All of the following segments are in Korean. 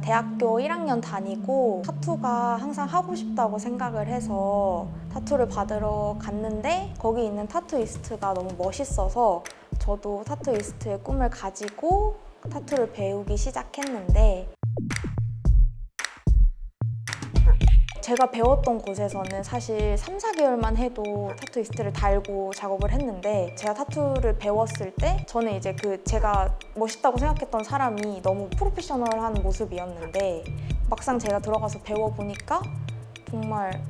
대학교 1학년 다니고 타투가 항상 하고 싶다고 생각을 해서 타투를 받으러 갔는데 거기 있는 타투이스트가 너무 멋있어서 저도 타투이스트의 꿈을 가지고 타투를 배우기 시작했는데 제가 배웠던 곳에서는 사실 3, 4개월만 해도 타투이스트를 달고 작업을 했는데 제가 타투를 배웠을 때 저는 이제 제가 멋있다고 생각했던 사람이 너무 프로페셔널한 모습이었는데 막상 제가 들어가서 배워보니까 정말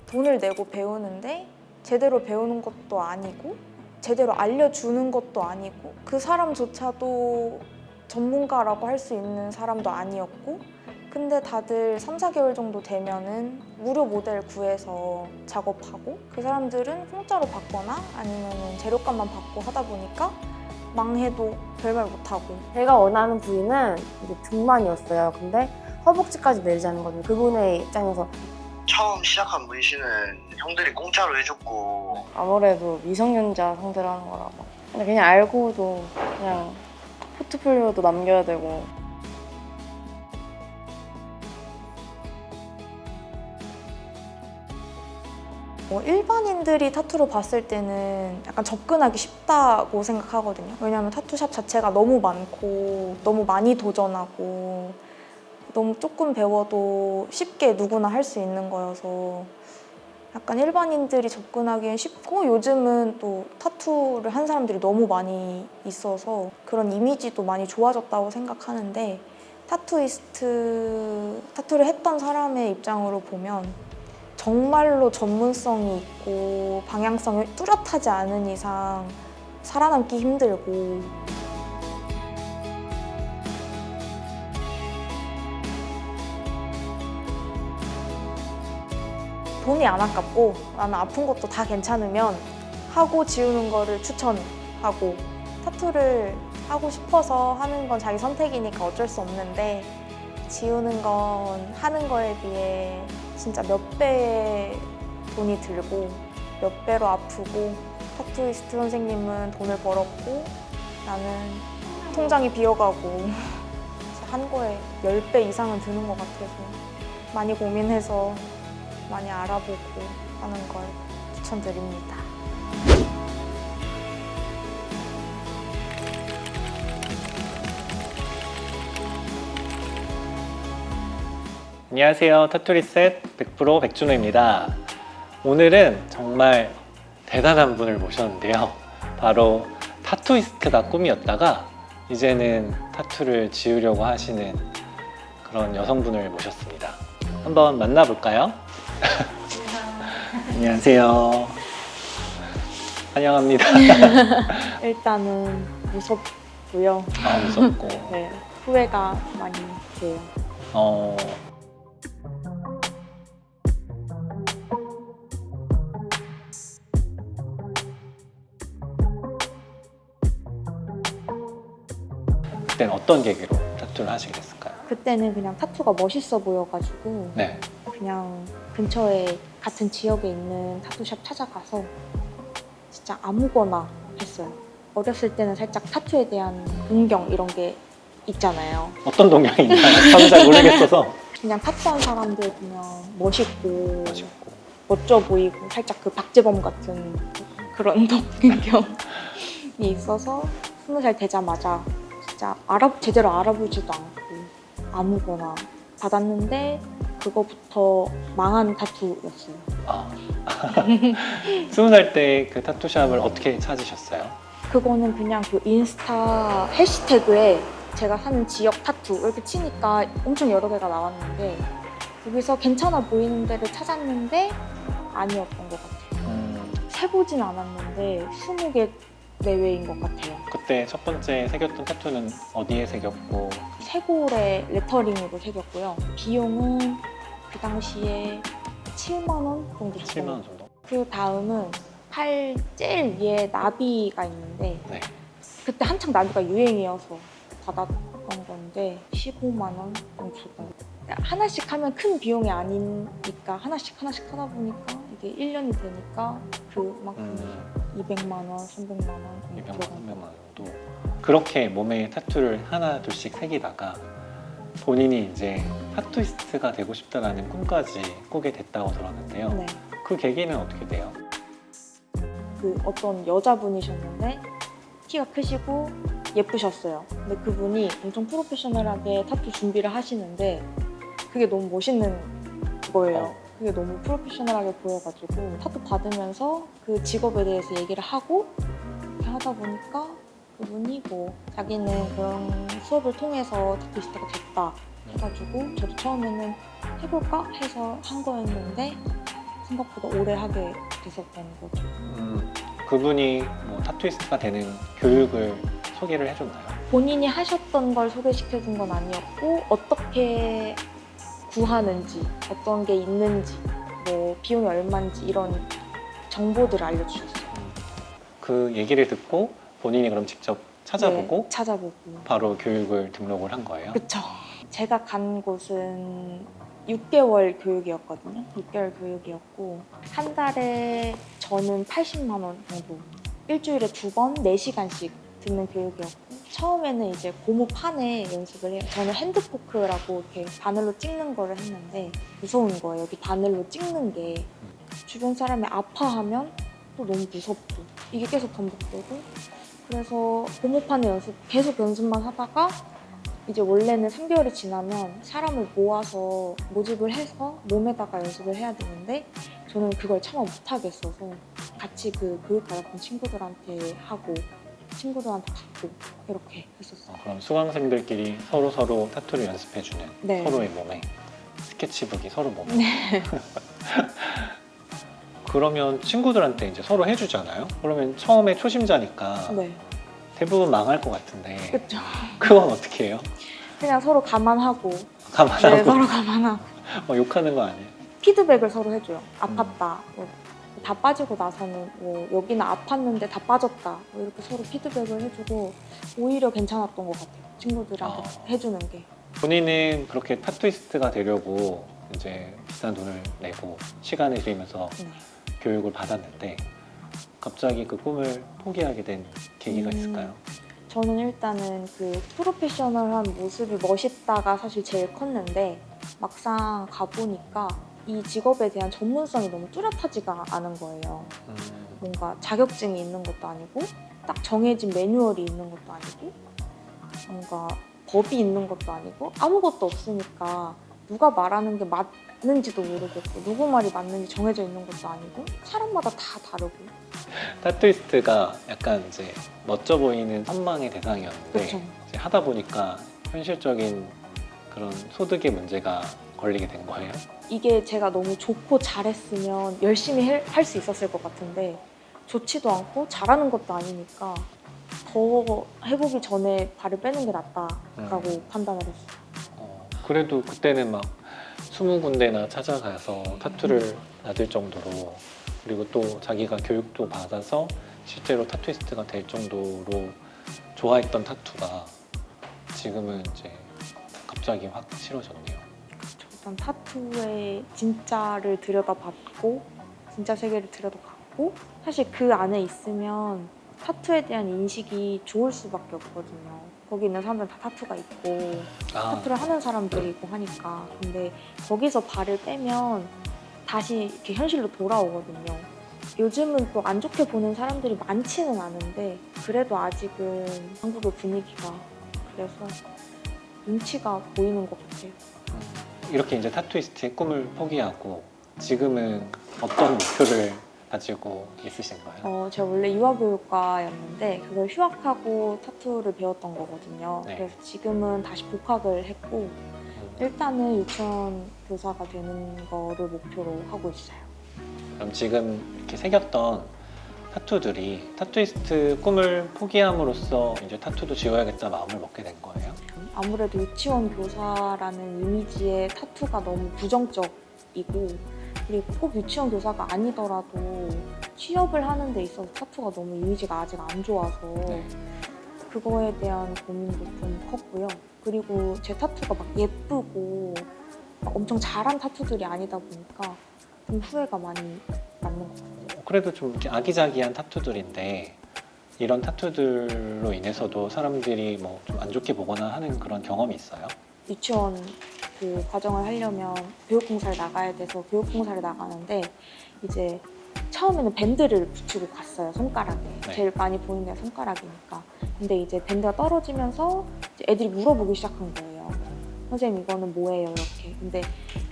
돈을 내고 배우는데 제대로 배우는 것도 아니고 제대로 알려주는 것도 아니고 그 사람조차도 전문가라고 할 수 있는 사람도 아니었고 근데 다들 3, 4개월 정도 되면은 무료 모델 구해서 작업하고 그 사람들은 공짜로 받거나 아니면 재료값만 받고 하다 보니까 망해도 별말 못하고 제가 원하는 부위는 이제 등만이었어요. 근데 허벅지까지 내리자는 거는 그분의 입장에서 처음 시작한 문신은 형들이 공짜로 해줬고 아무래도 미성년자 상대로 하는 거라서 근데 그냥 알고도 그냥 포트폴리오도 남겨야 되고 일반인들이 타투를 봤을 때는 약간 접근하기 쉽다고 생각하거든요. 왜냐하면 타투샵 자체가 너무 많고 너무 많이 도전하고 너무 조금 배워도 쉽게 누구나 할 수 있는 거여서 약간 일반인들이 접근하기엔 쉽고 요즘은 또 타투를 한 사람들이 너무 많이 있어서 그런 이미지도 많이 좋아졌다고 생각하는데 타투를 했던 사람의 입장으로 보면 정말로 전문성이 있고 방향성이 뚜렷하지 않은 이상 살아남기 힘들고 돈이 안 아깝고 나는 아픈 것도 다 괜찮으면 하고 지우는 거를 추천하고 타투를 하고 싶어서 하는 건 자기 선택이니까 어쩔 수 없는데 지우는 건 하는 거에 비해 진짜 몇 배의 돈이 들고 몇 배로 아프고 타투이스트 선생님은 돈을 벌었고 나는 통장이 비어가고 한 거에 10배 이상은 드는 것 같아서 많이 고민해서 많이 알아보고 하는 걸 추천드립니다. 안녕하세요. 타투리셋 100% 백준호입니다. 오늘은 정말 대단한 분을 모셨는데요. 바로 타투이스트가 꿈이었다가 이제는 타투를 지우려고 하시는 그런 여성분을 모셨습니다. 한번 만나볼까요? 안녕하세요. 환영합니다. 일단은 무섭고요. 아, 무섭고. 네, 후회가 많이 돼요. 그때는 어떤 계기로 타투를 하시게 됐을까요? 그때는 그냥 타투가 멋있어 보여가지고 네. 그냥 근처에 같은 지역에 있는 타투샵 찾아가서 진짜 아무거나 했어요. 어렸을 때는 살짝 타투에 대한 동경 이런 게 있잖아요. 어떤 동향이 있나요? 저는 잘 모르겠어서. 그냥 타투한 사람들 그냥 멋있고 멋있고. 멋져 보이고 살짝 그 박재범 같은 그런 동경이 있어서 20살 되자마자 진짜 제대로 알아보지도 않고 아무거나 받았는데 그거부터 망한 타투였어요. 아. 20살 때 그 타투샵을 어떻게 찾으셨어요? 그거는 그냥 그 인스타 해시태그에 제가 사는 지역 타투 이렇게 치니까 엄청 여러 개가 나왔는데 거기서 괜찮아 보이는 데를 찾았는데 아니었던 것 같아요. 세보진 않았는데 20개 내외인 것 같아요. 그때 첫 번째 새겼던 타투는 어디에 새겼고? 쇄골에 레터링으로 새겼고요. 비용은 그 당시에 7만 원 정도 7만 원 정도? 그 다음은 팔 제일 위에 나비가 있는데 네. 그때 한창 나비가 유행이어서 받았던 건데 15만 원 정도 줬던 것 같아요. 하나씩 하면 큰 비용이 아니니까 하나씩 하다 보니까 이게 1년이 되니까 그만큼 200만 원, 300만 원 정도 200만 원, 들어간 300만 원 정도. 그렇게 몸에 타투를 하나 둘씩 새기다가 본인이 이제 타투이스트가 되고 싶다라는 꿈까지 꾸게 됐다고 들었는데요. 네. 그 계기는 어떻게 돼요? 그 어떤 여자분이셨는데 키가 크시고 예쁘셨어요. 근데 그분이 엄청 프로페셔널하게 타투 준비를 하시는데 그게 너무 멋있는 거예요. 그게 너무 프로페셔널하게 보여가지고 타투 받으면서 그 직업에 대해서 얘기를 하고 이렇게 하다 보니까 그분이 뭐 자기는 그런 수업을 통해서 타투이스트가 됐다 해가지고 저도 처음에는 해볼까 해서 한 거였는데 생각보다 오래 하게 됐었던 거죠. 그분이 뭐 타투이스트가 되는 교육을 소개를 해줬나요? 본인이 하셨던 걸 소개시켜준 건 아니었고 어떻게 구하는지 어떤 게 있는지 뭐 비용이 얼마인지 이런 정보들을 알려주셨어요. 그 얘기를 듣고 본인이 그럼 직접 찾아보고 네, 찾아보고. 바로 교육을 등록을 한 거예요? 그쵸. 제가 간 곳은 6개월 교육이었거든요. 6개월 교육이었고 한 달에 저는 80만 원 정도 일주일에 2번 4시간씩 듣는 교육이었고 처음에는 이제 고무판에 연습을 해요. 저는 핸드포크라고 이렇게 바늘로 찍는 거를 했는데 무서운 거예요. 여기 바늘로 찍는 게 주변 사람이 아파하면 또 너무 무섭고 이게 계속 반복되고 그래서 고무판에 계속 연습만 하다가 이제 원래는 3개월이 지나면 사람을 모아서 모집을 해서 몸에다가 연습을 해야 되는데 저는 그걸 차마 못하겠어서 같이 그 교육 받았던 친구들한테 하고 친구들한테 받고 이렇게 했었어요. 그럼 수강생들끼리 서로 타투를 연습해주는 네. 서로의 몸에 스케치북이 서로 몸에 그러면 친구들한테 이제 서로 해주잖아요? 그러면 처음에 초심자니까 네. 대부분 망할 것 같은데 그렇죠. 그건 어떻게 해요? 그냥 서로 감안하고 가만하고 네, 서로 감안하고 욕하는 거 아니에요? 피드백을 서로 해줘요. 아팠다. 다 빠지고 나서는 뭐 여기는 아팠는데 다 빠졌다. 뭐 이렇게 서로 피드백을 해주고 오히려 괜찮았던 것 같아요. 친구들한테 해주는 게. 본인은 그렇게 타투이스트가 되려고 이제 비싼 돈을 내고 시간을 들이면서 네. 교육을 받았는데 갑자기 그 꿈을 포기하게 된 계기가 있을까요? 저는 일단은 그 프로페셔널한 모습이 멋있다가 사실 제일 컸는데 막상 가보니까 이 직업에 대한 전문성이 너무 뚜렷하지가 않은 거예요. 뭔가 자격증이 있는 것도 아니고 딱 정해진 매뉴얼이 있는 것도 아니고 뭔가 법이 있는 것도 아니고 아무것도 없으니까 누가 말하는 게 맞는지도 모르겠고 누구 말이 맞는지 정해져 있는 것도 아니고 사람마다 다 다르고 타투이스트가 약간 이제 멋져 보이는 선망의 대상이었는데 그렇죠. 이제 하다 보니까 현실적인 그런 소득의 문제가 걸리게 된 거예요. 이게 제가 너무 좋고 잘했으면 열심히 할 수 있었을 것 같은데 좋지도 않고 잘하는 것도 아니니까 더 해보기 전에 발을 빼는 게 낫다라고 판단을 했어요. 그래도 그때는 막 20군데나 찾아가서 타투를 받을 정도로 그리고 또 자기가 교육도 받아서 실제로 타투이스트가 될 정도로 좋아했던 타투가 지금은 이제 갑자기 확 싫어졌네요. 일단 타투의 진짜를 들여다봤고 진짜 세계를 들여다봤고 사실 그 안에 있으면 타투에 대한 인식이 좋을 수밖에 없거든요. 거기 있는 사람들은 다 타투가 있고 타투를 하는 사람들이고 하니까 근데 거기서 발을 빼면 다시 이렇게 현실로 돌아오거든요. 요즘은 또 안 좋게 보는 사람들이 많지는 않은데 그래도 아직은 한국의 분위기가 그래서 눈치가 보이는 것 같아요. 이렇게 이제 타투이스트의 꿈을 포기하고 지금은 어떤 목표를 가지고 있으신가요? 제가 원래 유아교육과였는데 그걸 휴학하고 타투를 배웠던 거거든요. 네. 그래서 지금은 다시 복학을 했고 일단은 유치원 교사가 되는 거를 목표로 하고 있어요. 그럼 지금 이렇게 새겼던 타투들이 타투이스트 꿈을 포기함으로써 이제 타투도 지워야겠다 마음을 먹게 된 거예요? 아무래도 유치원 교사라는 이미지에 타투가 너무 부정적이고 그리고 꼭 유치원 교사가 아니더라도 취업을 하는 데 있어서 타투가 너무 이미지가 아직 안 좋아서 그거에 대한 고민도 좀 컸고요. 그리고 제 타투가 막 예쁘고 막 엄청 잘한 타투들이 아니다 보니까 좀 후회가 많이 남는 것 같아요. 그래도 좀 이렇게 아기자기한 타투들인데 이런 타투들로 인해서도 사람들이 뭐 좀 안 좋게 보거나 하는 그런 경험이 있어요? 유치원 그 과정을 하려면 교육봉사를 나가야 돼서 교육봉사를 나가는데 이제 처음에는 밴드를 붙이고 갔어요. 손가락에. 네. 제일 많이 보이는 데가 손가락이니까. 근데 이제 밴드가 떨어지면서 이제 애들이 물어보기 시작한 거예요. 선생님 이거는 뭐예요? 이렇게. 근데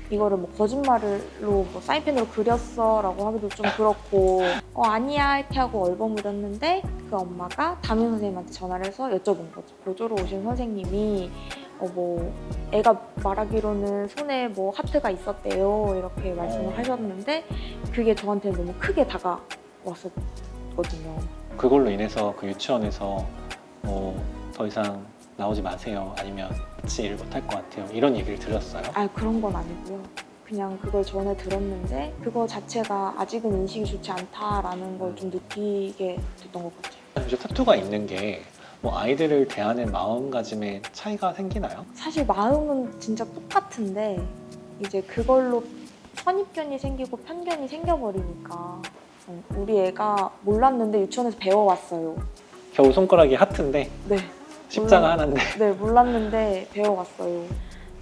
이거를 뭐 거짓말로 뭐 사인펜으로 그렸어 라고 하기도 좀 그렇고 아니야 이렇게 하고 얼버무렸는데 그 엄마가 담임 선생님한테 전화를 해서 여쭤본 거죠. 보조로 오신 선생님이 뭐 애가 말하기로는 손에 뭐 하트가 있었대요 이렇게 말씀을 하셨는데 그게 저한테 너무 크게 다가왔었거든요. 그걸로 인해서 그 유치원에서 뭐 더 이상 나오지 마세요. 아니면 같이 일 못할 것 같아요. 이런 얘기를 들었어요? 그런 건 아니고요. 그냥 그걸 전에 들었는데 그거 자체가 아직은 인식이 좋지 않다라는 걸 좀 느끼게 됐던 것 같아요. 이제 타투가 있는 게 뭐 아이들을 대하는 마음가짐에 차이가 생기나요? 사실 마음은 진짜 똑같은데 이제 그걸로 선입견이 생기고 편견이 생겨버리니까 우리 애가 몰랐는데 유치원에서 배워왔어요. 겨우 손가락이 하트인데 네. 십자가 하나인데 네, 몰랐는데 배워왔어요.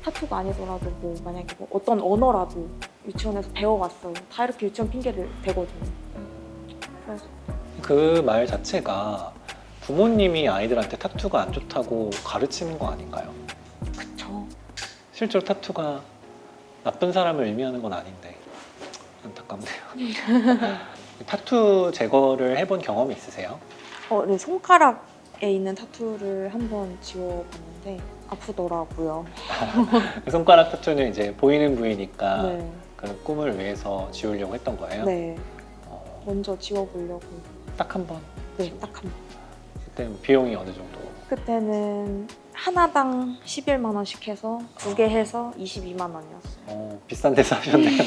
타투가 아니더라도 뭐 만약에 뭐 어떤 언어라도 유치원에서 배워왔어요. 다 이렇게 유치원 핑계를 대거든요. 그래서 그 말 자체가 부모님이 아이들한테 타투가 안 좋다고 가르치는 거 아닌가요? 그쵸. 실제로 타투가 나쁜 사람을 의미하는 건 아닌데 안타깝네요. 타투 제거를 해본 경험이 있으세요? 네, 손가락에 있는 타투를 한번 지워봤는데 아프더라고요. 손가락 타투는 이제 보이는 부위니까 네. 그 꿈을 위해서 지우려고 했던 거예요? 네. 어, 먼저 지워보려고. 딱 한 번? 네, 딱 한 번. 그때 비용이 어느 정도? 그때는 하나당 11만 원씩 해서 2개 해서 22만 원이었어요. 비싼 데서 하셨네요.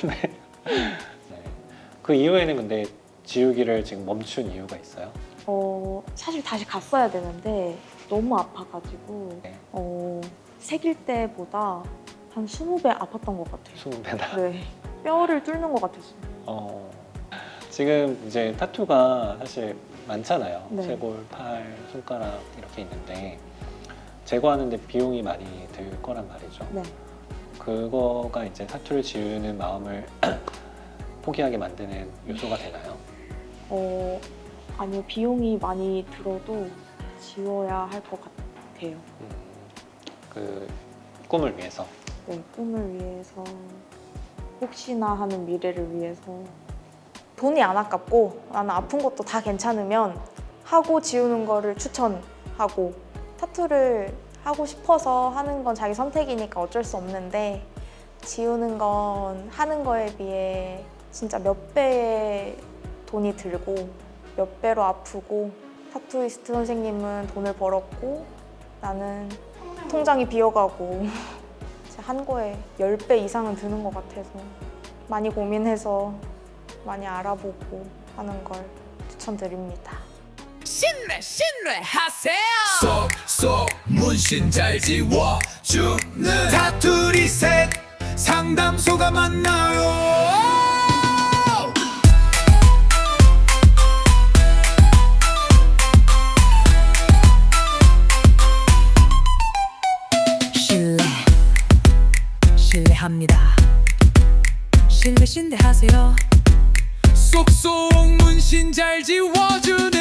네. 네. 그 이후에는 근데 지우기를 지금 멈춘 이유가 있어요? 사실 다시 갔어야 되는데 너무 아파가지고 네. 새길 때보다 한 20배 아팠던 것 같아요. 20배나. 네, 뼈를 뚫는 것 같았어요. 지금 이제 타투가 사실 많잖아요. 네. 쇄골, 팔, 손가락 이렇게 있는데 제거하는데 비용이 많이 들 거란 말이죠. 네. 그거가 이제 타투를 지우는 마음을 포기하게 만드는 요소가 되나요? 아니요, 비용이 많이 들어도 지워야 할 것 같아요. 그 꿈을 위해서. 네, 꿈을 위해서, 혹시나 하는 미래를 위해서. 돈이 안 아깝고 나는 아픈 것도 다 괜찮으면 하고 지우는 거를 추천하고, 타투를 하고 싶어서 하는 건 자기 선택이니까 어쩔 수 없는데 지우는 건 하는 거에 비해 진짜 몇 배의 돈이 들고 몇 배로 아프고, 타투이스트 선생님은 돈을 벌었고 나는 통장이 비어가고 한 거에 10배 이상은 드는 것 같아서 많이 고민해서 많이 알아보고 하는 걸 추천드립니다. 신뢰 하세요. 쏙 문신 잘 지워주는 타투 리셋 상담소가 만나요. 신뢰합니다. 신뢰하세요. 쏙쏙 문신 잘 지워주는